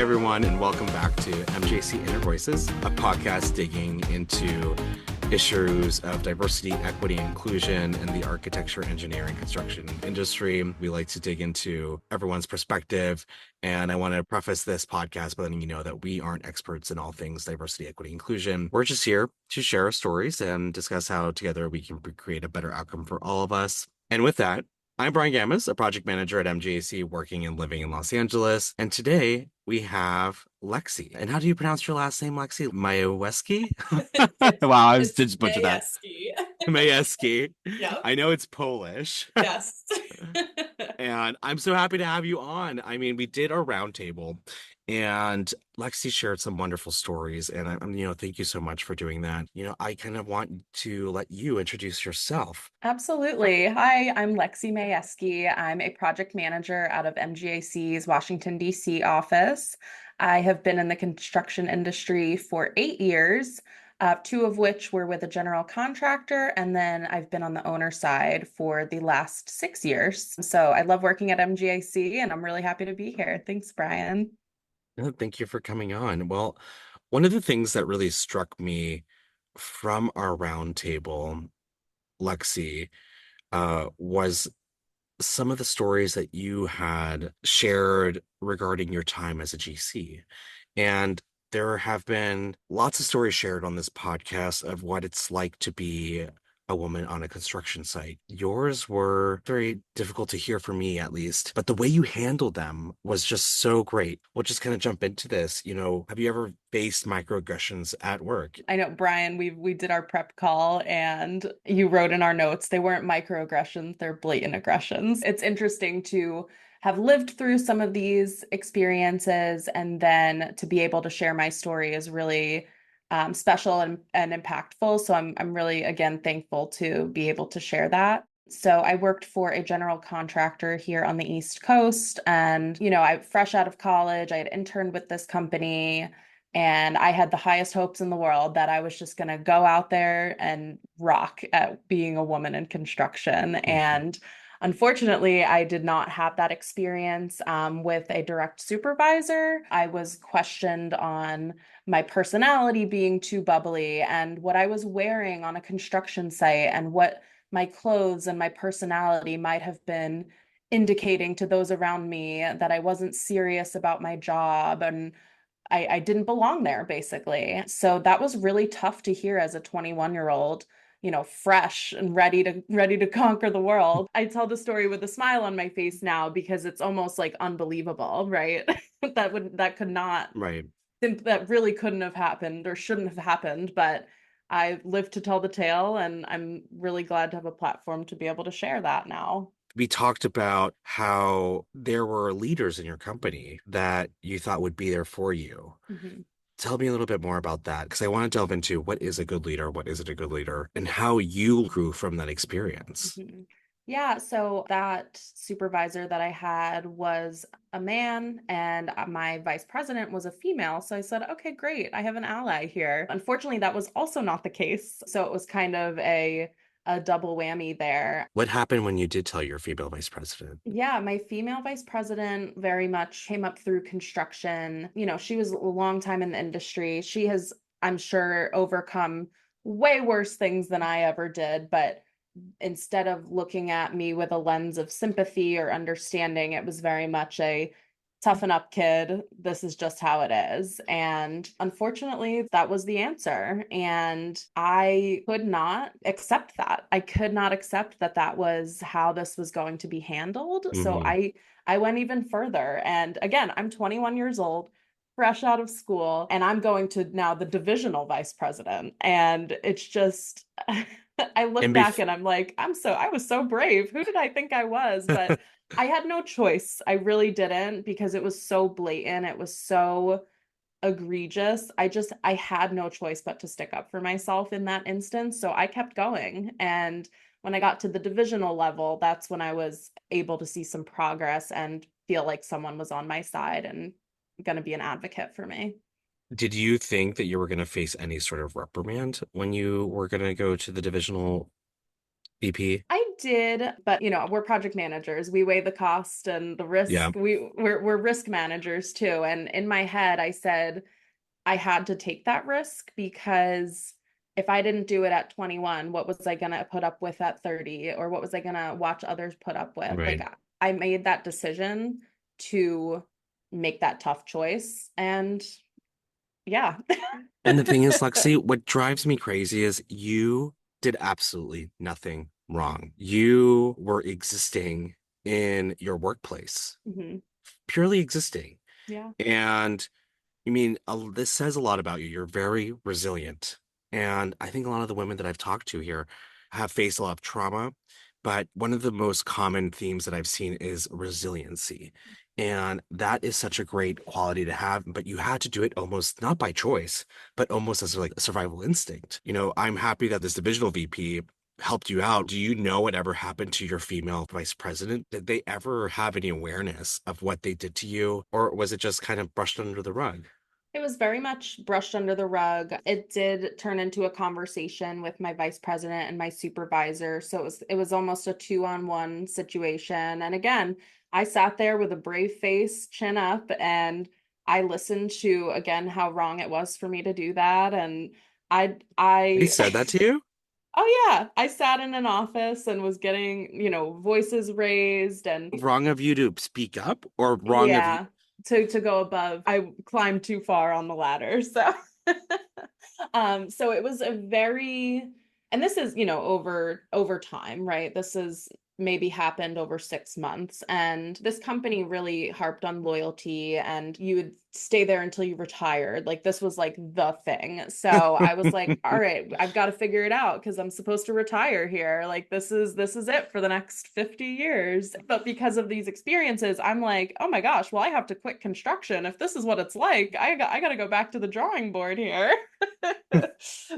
everyone, and welcome back to MJC Inner Voices, a podcast digging into issues of diversity, equity, and inclusion in the architecture, engineering, construction industry. We like to dig into everyone's perspective, and I want to preface this podcast by letting you know that we aren't experts in all things diversity, equity, inclusion. We're just here to share our stories and discuss how together we can create a better outcome for all of us. And with that, I'm Bryan Gamez, a project manager at MGAC working and living in Los Angeles. And today we have Lexie. And how do you pronounce your last name, Lexie? Mayewski? Wow, I It's just butchered that. Mayewski. Mayewski. Yep. I know it's Polish. Yes. And I'm so happy to have you on. I mean, we did our roundtable and Lexie shared some wonderful stories. And thank you so much for doing that. I kind of want to let you introduce yourself. Absolutely. Hi, I'm Lexie Mayewski. I'm a project manager out of MGAC's Washington, D.C. office. I have been in the construction industry for 8 years, 2 of which were with a general contractor, and then I've been on the owner side for the last 6 years. So I love working at MGAC, and I'm really happy to be here. Thanks, Bryan. Thank you for coming on. Well, one of the things that really struck me from our roundtable, Lexie, was some of the stories that you had shared regarding your time as a GC. And there have been lots of stories shared on this podcast of what it's like to be a woman on a construction site. Yours were very difficult to hear for me, at least, but the way you handled them was just so great. We'll just kind of jump into this. Have you ever faced microaggressions at work? I know, Bryan, we did our prep call and you wrote in our notes, they weren't microaggressions, they're blatant aggressions. It's interesting to have lived through some of these experiences and then to be able to share my story is really special and impactful. So I'm really, again, thankful to be able to share that. So I worked for a general contractor here on the East Coast. And, I fresh out of college, I had interned with this company. And I had the highest hopes in the world that I was just going to go out there and rock at being a woman in construction. And unfortunately, I did not have that experience with a direct supervisor. I was questioned on my personality being too bubbly and what I was wearing on a construction site and what my clothes and my personality might have been indicating to those around me that I wasn't serious about my job and I didn't belong there, basically. So that was really tough to hear as a 21-year-old, fresh and ready to conquer the world. I tell the story with a smile on my face now because it's almost like unbelievable, right? Right. That really couldn't have happened or shouldn't have happened, but I lived to tell the tale, and I'm really glad to have a platform to be able to share that now. We talked about how there were leaders in your company that you thought would be there for you. Mhm. Tell me a little bit more about that, because I want to delve into what is a good leader, what isn't a good leader, and how you grew from that experience. Mhm. Yeah, so that supervisor that I had was a man, and my vice president was a female. So I said, okay, great, I have an ally here. Unfortunately, that was also not the case. So it was kind of a double whammy there. What happened when you did tell your female vice president? Yeah, my female vice president very much came up through construction. She was a long time in the industry. She has, I'm sure, overcome way worse things than I ever did, but instead of looking at me with a lens of sympathy or understanding, it was very much a toughen up, kid. This is just how it is. And unfortunately, that was the answer. And I could not accept that. I could not accept that that was how this was going to be handled. So Hmm. I went even further. And again, I'm 21 years old, fresh out of school, and I'm going to now the divisional vice president. And it's just I look And back and I'm like, I was so brave. Who did I think I was? But I had no choice. I really didn't because it was so blatant. It was so egregious. I had no choice but to stick up for myself in that instance. So I kept going. And when I got to the divisional level, that's when I was able to see some progress and feel like someone was on my side and going to be an advocate for me. did you think that you were going to face any sort of reprimand when you were going to go to the divisional VP? did, but we're project managers. We weigh the cost and the risk. Yeah. We're risk managers too. And in my head, I said I had to take that risk because if I didn't do it at 21, what was I going to put up with at 30? Or what was I going to watch others put up with? Like Right. I made that decision to make that tough choice. And yeah. And the thing is, Lexi, what drives me crazy is you did absolutely nothing wrong. You were existing in your workplace, Mhm. purely existing. Yeah. And I mean, this says a lot about you. You're very resilient. And I think a lot of the women that I've talked to here have faced a lot of trauma. But one of the most common themes that I've seen is resiliency. And that is such a great quality to have. But you had to do it almost not by choice, but almost as like a survival instinct. I'm happy that this divisional VP helped you out. Do you know whatever happened to your female vice president? Did they ever have any awareness of what they did to you? Or was it just kind of brushed under the rug? It was very much brushed under the rug. It did turn into a conversation with my vice president and my supervisor. So it was almost a two-on-one situation. And again, I sat there with a brave face, chin up, and I listened to again how wrong it was for me to do that. And I They I said that to you? oh yeah, I sat in an office and was getting, voices raised and Wrong of you to speak up or wrong of you? yeah, to go above. I climbed too far on the ladder. So so it was a very, and this is, over time, right? This is maybe happened over 6 months. And this company really harped on loyalty and you would stay there until you retired. Like this was like the thing. So I was like, all right, I've got to figure it out because I'm supposed to retire here. Like this is it for the next 50 years. But because of these experiences, I'm like, oh my gosh, well, I have to quit construction. If this is what it's like, I got to go back to the drawing board here.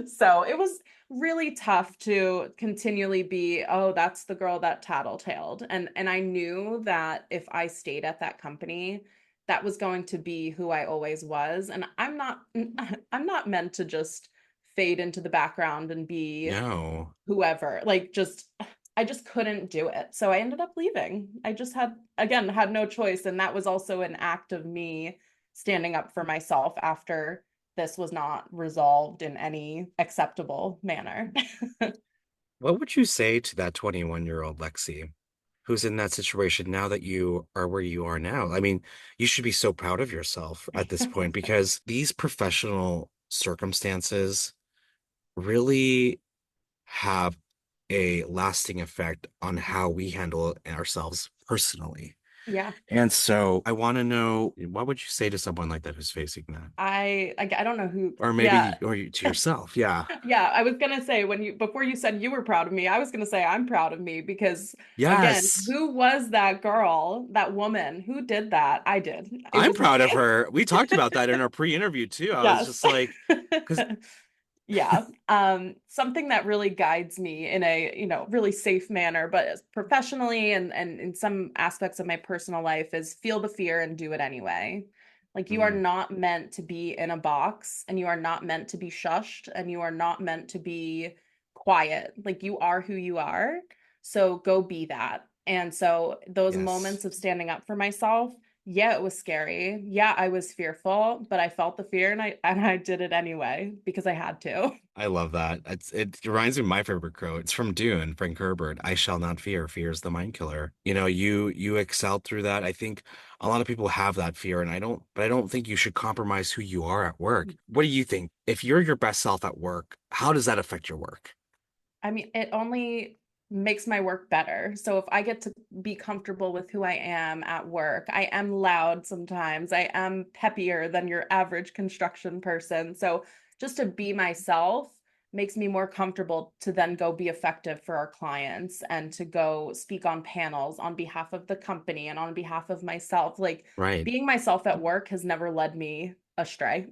So it was really tough to continually be, oh, that's the girl that tattletailed. And I knew that if I stayed at that company, that was going to be who I always was. And I'm not meant to just fade into the background and be No. whoever. Like just I just couldn't do it. So I ended up leaving. I just had no choice. And that was also an act of me standing up for myself after this was not resolved in any acceptable manner. What would you say to that 21-year-old Lexi who's in that situation now that you are where you are now? I mean, you should be so proud of yourself at this point because these professional circumstances really have a lasting effect on how we handle ourselves personally. Yeah. And so I want to know, what would you say to someone like that who's facing that? I don't know who. Or Yeah. maybe, or to yourself. Yeah. Yeah, I was gonna say before you said you were proud of me, I was gonna say I'm proud of me because again, Yes. who was that girl, that woman who did that? I did. It I'm was me. proud of her. We talked about that in our pre-interview too. I was Yes. just like, because Yeah. Something that really guides me in a, really safe manner, but professionally and in some aspects of my personal life is feel the fear and do it anyway. Like you are not meant to be in a box and you are not meant to be shushed and you are not meant to be quiet. Like you are who you are. So go be that. And so those yes, moments of standing up for myself, yeah, it was scary. Yeah, I was fearful, but I felt the fear and I did it anyway because I had to. I love that. It reminds me of my favorite quote. It's from Dune, Frank Herbert. I shall not fear. Fear is the mind killer. You excelled through that. I think a lot of people have that fear, and but I don't think you should compromise who you are at work. What do you think? If you're your best self at work, how does that affect your work? I mean, it only makes my work better. So if I get to be comfortable with who I am at work, I am loud sometimes. I am peppier than your average construction person. So just to be myself makes me more comfortable to then go be effective for our clients and to go speak on panels on behalf of the company and on behalf of myself. Like Right. being myself at work has never led me astray.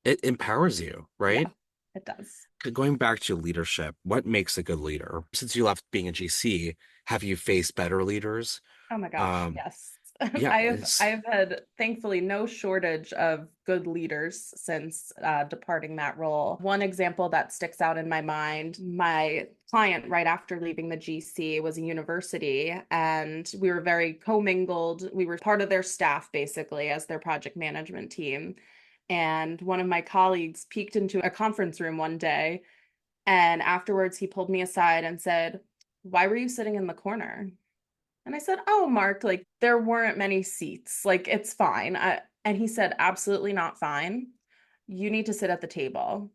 It empowers you, Yeah, right? it does. Going back to leadership, what makes a good leader? Since you left being a GC, have you faced better leaders? Oh my gosh, Um, yes. Yeah, I've had thankfully no shortage of good leaders since departing that role. One example that sticks out in my mind, my client right after leaving the GC was a university, and we were very commingled. We were part of their staff basically as their project management team. And one of my colleagues peeked into a conference room one day, and afterwards he pulled me aside and said, "Why were you sitting in the corner?" And I said, "Oh, Mark, like there weren't many seats. Like it's fine." And he said, "Absolutely not fine. You need to sit at the table."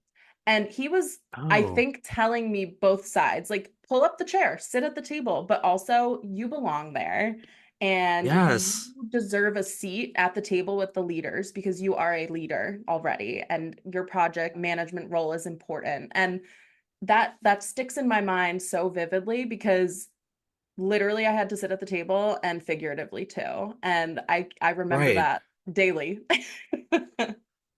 And he was, I oh, think, telling me both sides, like, pull up the chair, sit at the table, but also you belong there and you yes, deserve a seat at the table with the leaders because you are a leader already and your project management role is important. And that sticks in my mind so vividly because literally I had to sit at the table and figuratively too. And I remember right. that daily.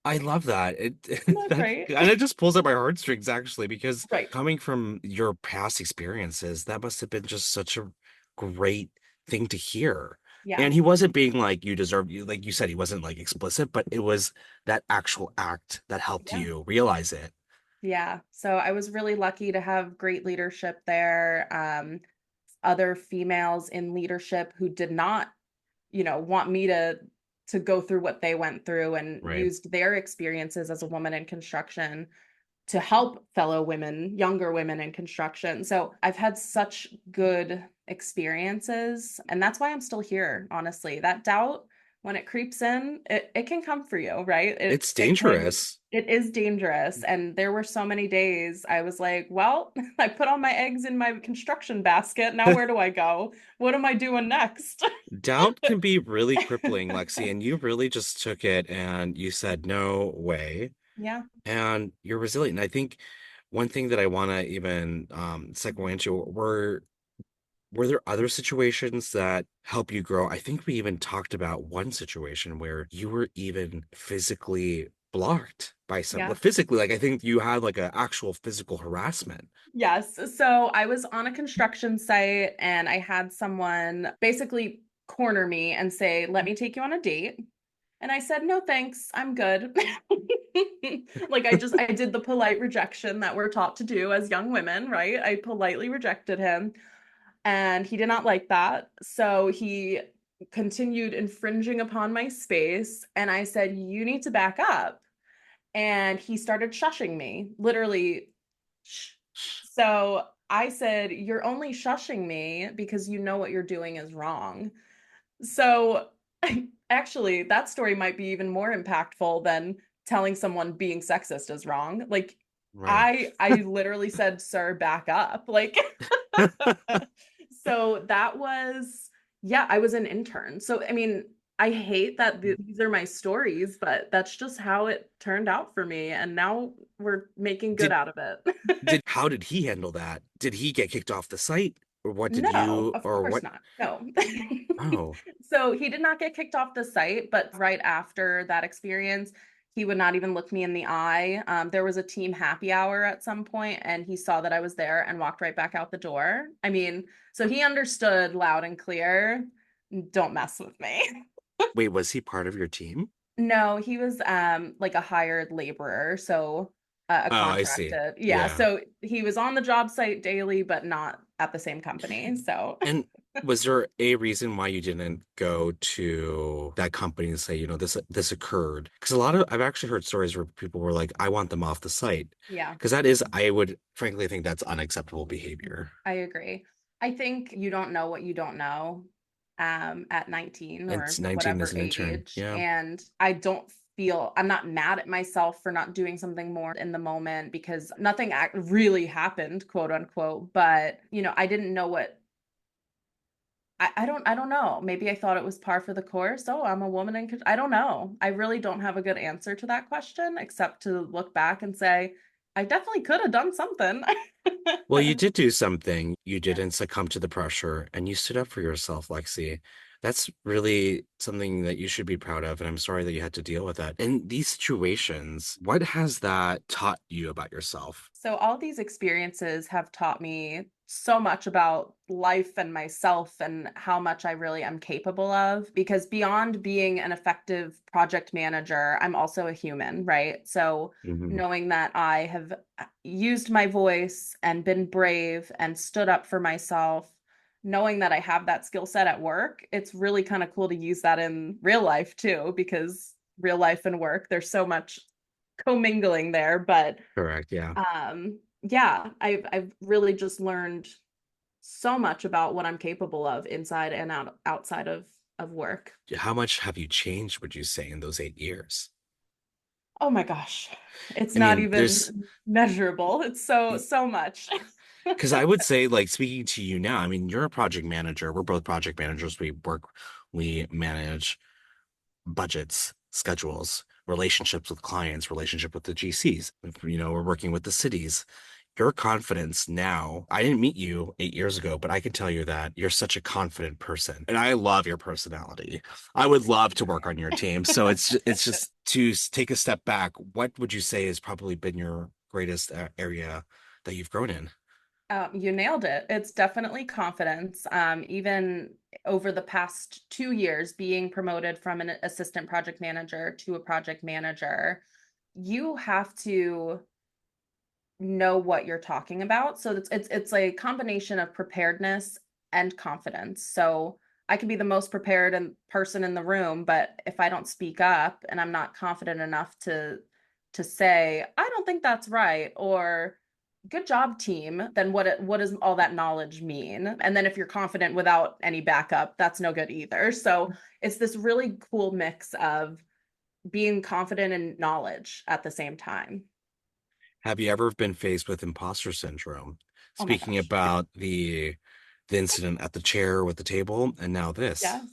I love that. Isn't that That great? and it just pulls at my heartstrings actually, because Right. coming from your past experiences, that must have been just such a great thing to hear. Yeah. And he wasn't being like you deserve you, like you said, he wasn't like explicit, but it was that actual act that helped Yeah. you realize it. Yeah. So I was really lucky to have great leadership there. Other females in leadership who did not, want me to go through what they went through and Right. used their experiences as a woman in construction to help fellow women, younger women in construction. So I've had such good experiences. And that's why I'm still here, honestly. That doubt, when it creeps in, it can come for you, right? It's Can, dangerous. it is dangerous. And there were so many days I was like, well, I put all my eggs in my construction basket. Now where do I go? What am I doing next? Doubt can be really crippling, Lexi, and you really just took it and you said, no way. Yeah. And you're resilient. And I think one thing that I want to even segue into, were there other situations that help you grow? I think we even talked about one situation where you were even physically blocked by some, Yeah. physically, like I think you had like an actual physical harassment. Yes. So I was on a construction site and I had someone basically corner me and say, "Let me take you on a date." And I said, "No, thanks. I'm good." Like I did the polite rejection that we're taught to do as young women, right? I politely rejected him and he did not like that. So he continued infringing upon my space and I said, "You need to back up." And he started shushing me, literally. Shh. So I said, "You're only shushing me because you know what you're doing is wrong." So actually, that story might be even more impactful than telling someone being sexist is wrong. Like Right. I literally said, "Sir, back up." Like so that was, yeah, I was an intern. So I mean, I hate that these are my stories, but that's just how it turned out for me and now we're making good Did out of it. how did he handle that? Did he get kicked off the site? Or what did No, you of or course what? not. No. Oh, So he did not get kicked off the site, but right after that experience, he would not even look me in the eye. There was a team happy hour at some point, and he saw that I was there and walked right back out the door. I mean, so he understood loud and clear, don't mess with me. wait, was he part of your team? No, he was like a hired laborer, so a Oh, I see. contracted. Yeah, Yeah. so he was on the job site daily, but not at the same company. So And was there a reason why you didn't go to that company and say, this occurred? Because a lot of I've actually heard stories where people were like, I want them off the site. yeah. Because that is, I would frankly think that's unacceptable behavior. I agree. I think you don't know what you don't know at 19 And or 19 whatever as an intern. age. Yeah. And I'm not mad at myself for not doing something more in the moment because nothing really happened, quote unquote. But, I didn't know what I don't know. Maybe I thought it was par for the course. Oh, I'm a woman I don't know. I really don't have a good answer to that question except to look back and say, I definitely could have done something. Well, you did do something. You Yeah. didn't succumb to the pressure and you stood up for yourself, Lexi. That's really something that you should be proud of, and I'm sorry that you had to deal with that. In these situations, what has that taught you about yourself? So all these experiences have taught me so much about life and myself and how much I really am capable of. Because beyond being an effective project manager, I'm also a human, right? So Hmm. knowing that I have used my voice and been brave and stood up for myself, knowing that I have that skill set at work, it's really kind of cool to use that in real life too, because real life and work, there's so much commingling there. But Correct. Yeah. yeah, I've really just learned so much about what I'm capable of inside and outside of work. How much have you changed, would you say, in those 8 years? Oh my gosh. It's I not mean, there's even measurable. It's so much. because I would say, like, speaking to you now, I mean, you're a project manager. We're both project managers. We manage budgets, schedules, relationships with clients, relationship with the GCs. We're working with the cities. Your confidence now, I didn't meet you 8 years ago, but I can tell you that you're such a confident person. And I love your personality. I would love to work on your team. So it's just to take a step back. What would you say has probably been your greatest area that you've grown in? You nailed it. It's definitely confidence. Even over the past 2 years, being promoted from an assistant project manager to a project manager, you have to know what you're talking about. So it's a combination of preparedness and confidence. So I can be the most prepared and person in the room, but if I don't speak up and I'm not confident enough to say, I don't think that's right, or good job, team, then what does all that knowledge mean? And then if you're confident without any backup, that's no good either. So it's this really cool mix of being confident and knowledge at the same time. Have you ever been faced with imposter syndrome? Oh my Speaking gosh. about the incident at the chair with the table, and now this. Yes.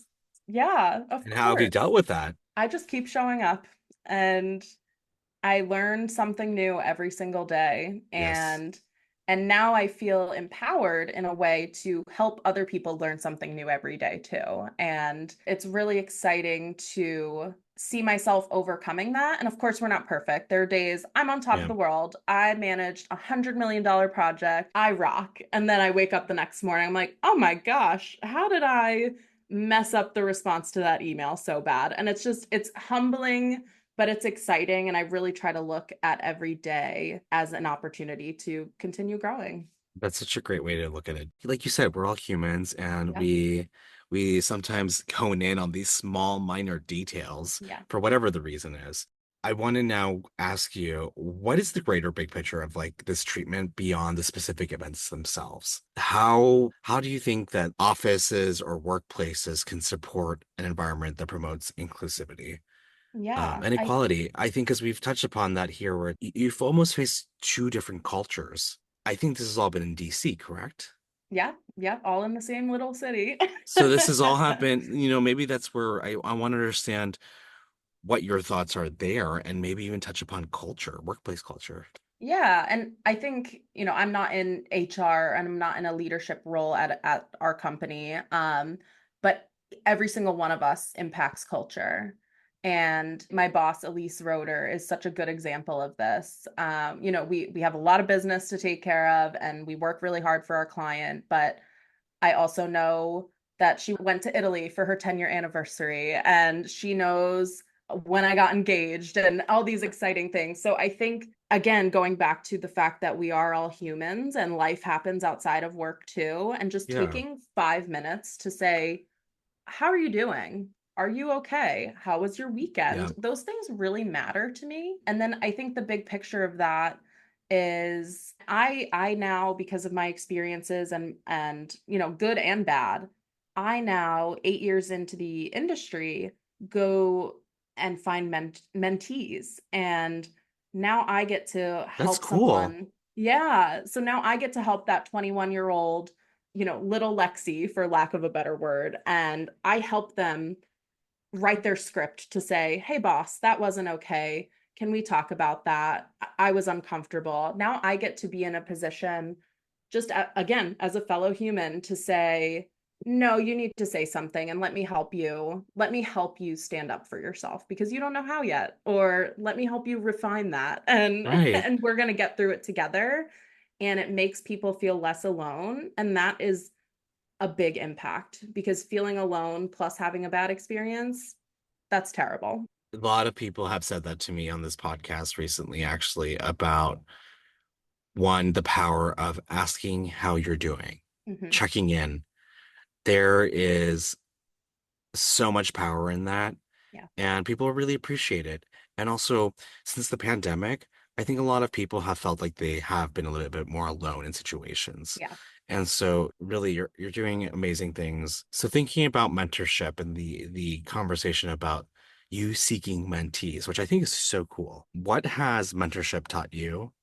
Yeah, of And how have you course. dealt with that? I just keep showing up and I learn something new every single day, Yes. and now I feel empowered in a way to help other people learn something new every day too. And it's really exciting to see myself overcoming that. And of course, we're not perfect. There are days I'm on top of Yeah. the world. I managed $100 million project. I rock. And then I wake up the next morning. I'm like, oh my gosh, how did I mess up the response to that email so bad? And it's humbling, but it's exciting. And I really try to look at every day as an opportunity to continue growing. That's such a great way to look at it. Like you said, we're all humans and Yeah. we sometimes hone in on these small minor details Yeah. for whatever the reason is. I want to now ask you, what is the greater big picture of like this treatment beyond the specific events themselves? How do you think that offices or workplaces can support an environment that promotes inclusivity? Yeah. And equality. I think because we've touched upon that here, where you've almost faced two different cultures. I think this has all been in DC, correct? Yeah. Yeah. All in the same little city. So this has all happened, maybe that's where I want to understand what your thoughts are there and maybe even touch upon culture, workplace culture. Yeah, and I think, I'm not in HR and I'm not in a leadership role at our company. But every single one of us impacts culture. And my boss, Elise Roeder, is such a good example of this. We have a lot of business to take care of and we work really hard for our client, but I also know that she went to Italy for her 10-year anniversary and she knows when I got engaged and all these exciting things. So I think, again, going back to the fact that we are all humans and life happens outside of work too, and just Yeah. taking 5 minutes to say, how are you doing? Are you okay? How was your Yeah. weekend? Those things really matter to me. And then I think the big picture of that is I now, because of my experiences and good and bad, I now 8 years into the industry go and find mentees, and now I get to That's help cool. someone. Yeah, so now I get to help that 21-year-old, little Lexie, for lack of a better word. And I help them write their script to say, hey, boss, that wasn't okay. Can we talk about that? I was uncomfortable. Now I get to be in a position, just again, as a fellow human, to say, no, you need to say something and let me help you. Let me help you stand up for yourself because you don't know how yet. Or let me help you refine that. And Right. and we're going to get through it together. And it makes people feel less alone. And that is a big impact because feeling alone plus having a bad experience, that's terrible. A lot of people have said that to me on this podcast recently, actually, about one, the power of asking how you're doing, Hmm. checking in. There is so much power in that, Yeah. and people really appreciate it. And also, since the pandemic, I think a lot of people have felt like they have been a little bit more alone in situations. Yeah. And so really you're doing amazing things. So thinking about mentorship and the conversation about you seeking mentees, which I think is so cool. What has mentorship taught you?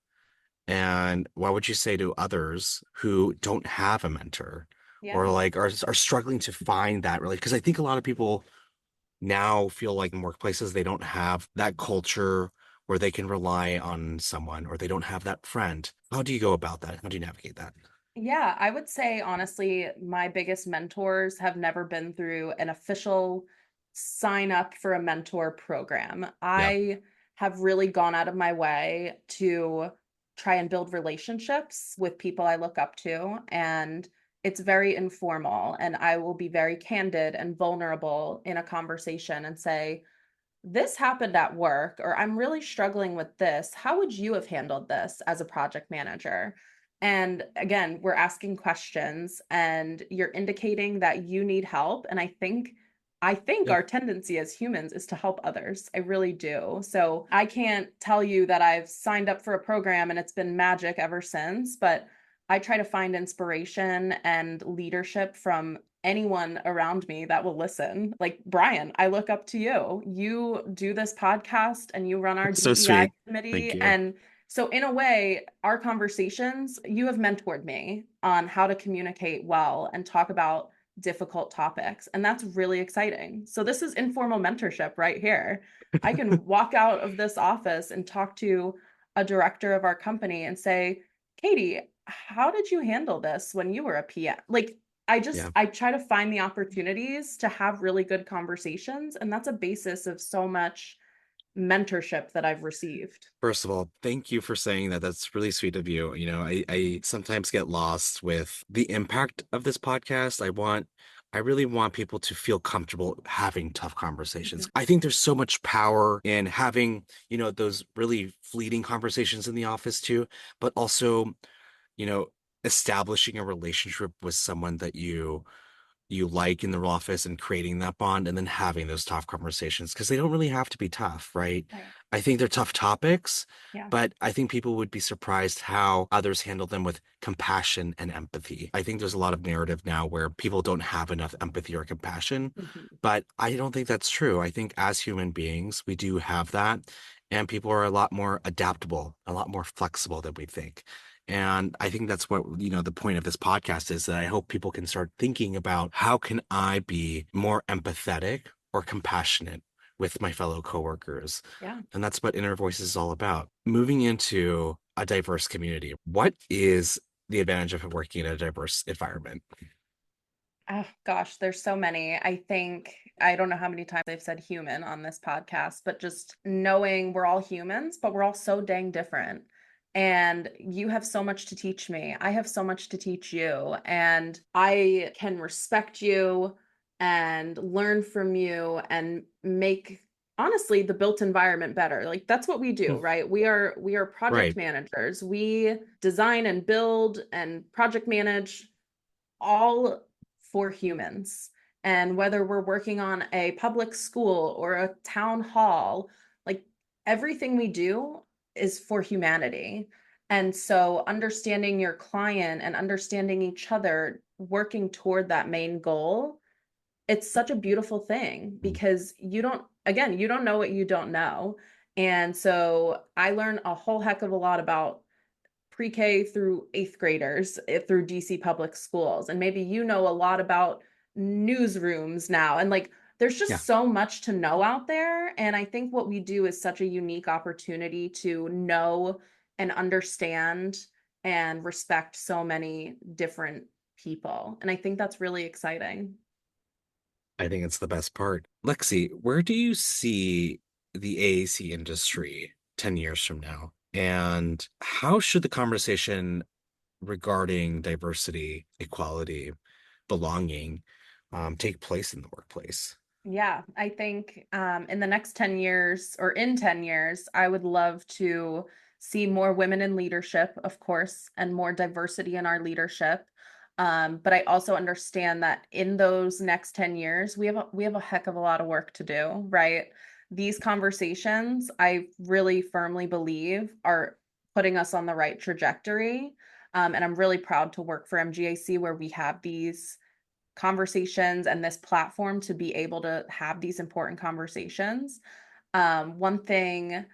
And what would you say to others who don't have a mentor or Yeah. like are struggling to find that really? Because I think a lot of people now feel like in workplaces they don't have that culture where they can rely on someone or they don't have that friend. How do you go about that? How do you navigate that? Yeah, I would say honestly, my biggest mentors have never been through an official sign up for a mentor program. Yeah. I have really gone out of my way to try and build relationships with people I look up to, and it's very informal. And I will be very candid and vulnerable in a conversation and say, this happened at work, or I'm really struggling with this. How would you have handled this as a project manager? And again, we're asking questions and you're indicating that you need help. And I think Yeah. our tendency as humans is to help others. I really do. So I can't tell you that I've signed up for a program and it's been magic ever since, but I try to find inspiration and leadership from anyone around me that will listen. Like Bryan, I look up to you. You do this podcast and you run our That's so DEI sweet. Thank committee. you. And so, in a way, our conversations, you have mentored me on how to communicate well and talk about difficult topics. And that's really exciting. So, this is informal mentorship right here. I can walk out of this office and talk to a director of our company and say, Katie, how did you handle this when you were a PM? Like, Yeah. I try to find the opportunities to have really good conversations, and that's a basis of so much mentorship that I've received. First of all, thank you for saying that. That's really sweet of you. I sometimes get lost with the impact of this podcast. I really want people to feel comfortable having tough conversations. Mhm. I think there's so much power in having, those really fleeting conversations in the office too, but also, you know, establishing a relationship with someone that you like in the office and creating that bond and then having those tough conversations because they don't really have to be tough, right? Right. I think they're tough topics, Yeah. but I think people would be surprised how others handle them with compassion and empathy. I think there's a lot of narrative now where people don't have enough empathy or compassion, Mhm. but I don't think that's true. I think as human beings, we do have that, and people are a lot more adaptable, a lot more flexible than we think. And I think that's what, the point of this podcast is that I hope people can start thinking about how can I be more empathetic or compassionate with my fellow coworkers. Yeah. And that's what Inner Voice is all about. Moving into a diverse community, what is the advantage of working in a diverse environment? Oh, gosh, there's so many. I think I don't know how many times I've said human on this podcast, but just knowing we're all humans, but we're all so dang different. And you have so much to teach me. I have so much to teach you. And I can respect you and learn from you and make honestly the built environment better. Like that's what we do, Hmm. right? We are project Right. managers. We design and build and project manage all for humans. And whether we're working on a public school or a town hall, like everything we do is for humanity. And so understanding your client and understanding each other, working toward that main goal, it's such a beautiful thing because again, you don't know what you don't know. And so I learned a whole heck of a lot about pre-K through eighth graders through DC public schools. And maybe you know a lot about newsrooms now. And like, there's Yeah. just so much to know out there. And I think what we do is such a unique opportunity to know and understand and respect so many different people. And I think that's really exciting. I think it's the best part. Lexie, where do you see the AAC industry 10 years from now? And how should the conversation regarding diversity, equality, belonging take place in the workplace? Yeah, I think in the next 10 years or in 10 years, I would love to see more women in leadership, of course, and more diversity in our leadership. But I also understand that in those next 10 years, we have a heck of a lot of work to do, right? These conversations, I really firmly believe, are putting us on the right trajectory. And I'm really proud to work for MGAC where we have these conversations and this platform to be able to have these important conversations. One thing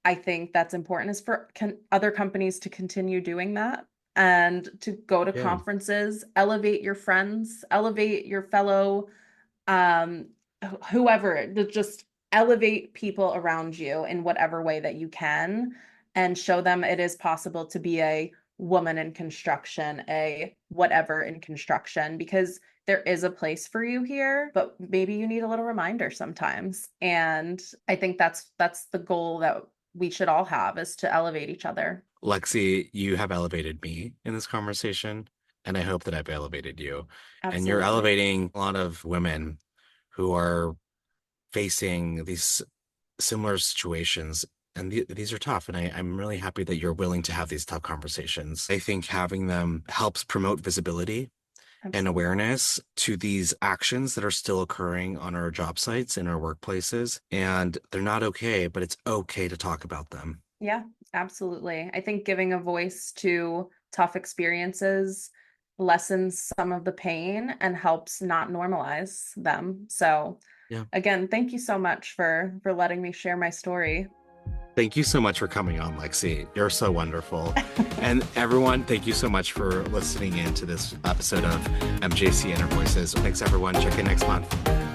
I think that's important is for other companies to continue doing that and to go to Yeah. conferences, elevate your friends, elevate your fellow um whoever, to just elevate people around you in whatever way that you can and show them it is possible to be a woman in construction, a whatever in construction, because there is a place for you here, but maybe you need a little reminder sometimes. And I think that's the goal that we should all have, is to elevate each other. Lexie, you have elevated me in this conversation, and I hope that I've elevated you. And you're Absolutely. elevating a lot of women who are facing these similar situations. And these are tough. And I'm really happy that you're willing to have these tough conversations. I think having them helps promote visibility and Absolutely. awareness to these actions that are still occurring on our job sites and our workplaces. And they're not okay, but it's okay to talk about them. Yeah, absolutely. I think giving a voice to tough experiences lessens some of the pain and helps not normalize them. So, Yeah. again, thank you so much for letting me share my story. Thank you so much for coming on, Lexie. You're so wonderful. And everyone, thank you so much for listening in to this episode of MJC Inner Voices. Thanks, everyone. Check in next month.